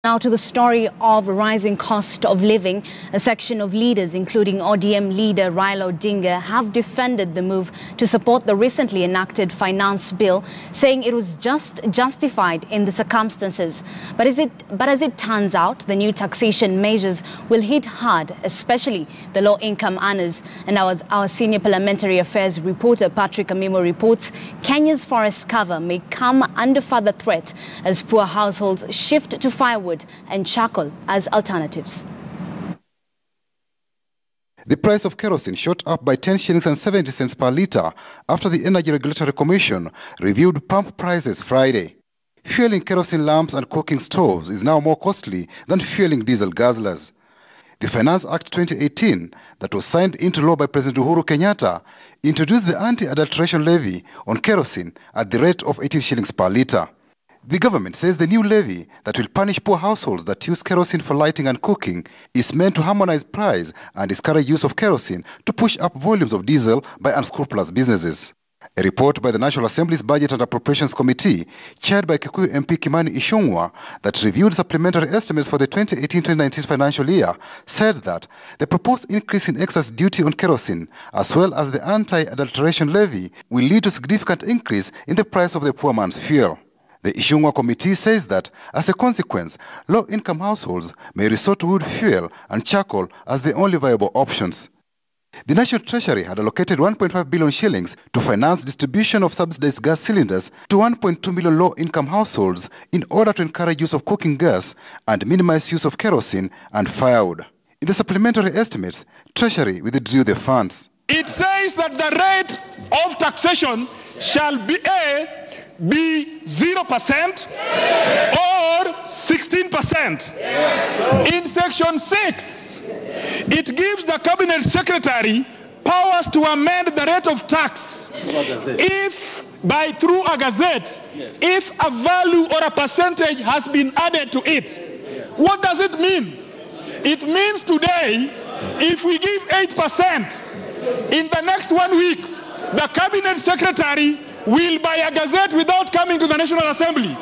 Now to the story of rising cost of living. A section of leaders, including ODM leader Raila Odinga, have defended the move to support the recently enacted finance bill, saying it was justified in the circumstances. But as it turns out, the new taxation measures will hit hard, especially the low-income earners. And our senior parliamentary affairs reporter Patrick Amimo reports Kenya's forest cover may come under further threat as poor households shift to firewood and charcoal as alternatives. The price of kerosene shot up by 10 shillings and 70 cents per litre after the Energy Regulatory Commission reviewed pump prices Friday. Fueling kerosene lamps and cooking stoves is now more costly than fueling diesel guzzlers. The Finance Act 2018, that was signed into law by President Uhuru Kenyatta, introduced the anti-adulteration levy on kerosene at the rate of 18 shillings per litre. The government says the new levy that will punish poor households that use kerosene for lighting and cooking is meant to harmonize price and discourage use of kerosene to push up volumes of diesel by unscrupulous businesses. A report by the National Assembly's Budget and Appropriations Committee, chaired by Kikuyu MP Kimani Ichung'wah, that reviewed supplementary estimates for the 2018-2019 financial year, said that the proposed increase in excess duty on kerosene, as well as the anti-adulteration levy, will lead to significant increase in the price of the poor man's fuel. The Ichung'wah committee says that, as a consequence, low-income households may resort to wood fuel and charcoal as the only viable options. The National Treasury had allocated 1.5 billion shillings to finance distribution of subsidized gas cylinders to 1.2 million low-income households in order to encourage use of cooking gas and minimize use of kerosene and firewood. In the supplementary estimates, Treasury withdrew the funds. It says that the rate of taxation shall be 0% or 16%. Yes. In section 6, it gives the cabinet secretary powers to amend the rate of tax if through a gazette, if a value or a percentage has been added to it. What does it mean? It means today, if we give 8%, in the next 1 week, the cabinet secretary will buy a gazette without coming to the National Assembly.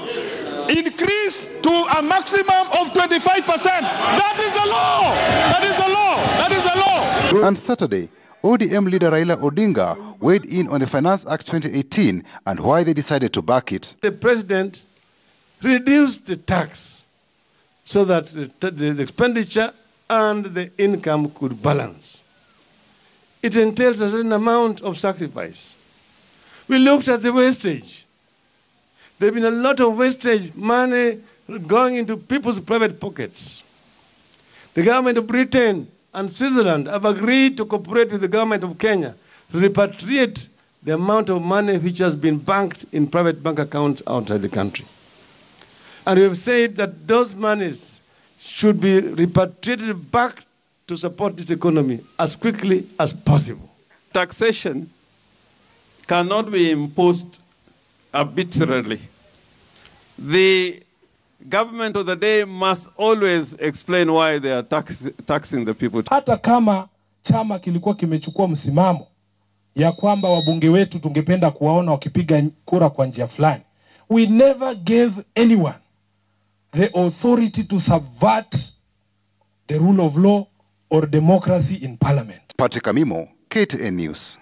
Increase to a maximum of 25%. That is the law. That is the law. That is the law. On Saturday, ODM leader Raila Odinga weighed in on the Finance Act 2018 and why they decided to back it. The president reduced the tax so that the expenditure and the income could balance. It entails a certain amount of sacrifice. We looked at the wastage. There have been a lot of wastage, money going into people's private pockets. The government of Britain and Switzerland have agreed to cooperate with the government of Kenya to repatriate the amount of money which has been banked in private bank accounts outside the country. And we have said that those monies should be repatriated back to support this economy as quickly as possible. Taxation cannot be imposed arbitrarily. The government of the day must always explain why they are taxing the people. Hata kama chama kilikuwa kimechukua msimamo ya kwamba wabunge wetu tungependa kuwaona wakipiga kura kwa njia fulani, we never gave anyone the authority to subvert the rule of law or democracy in parliament. Patrick Amimo, KTN News.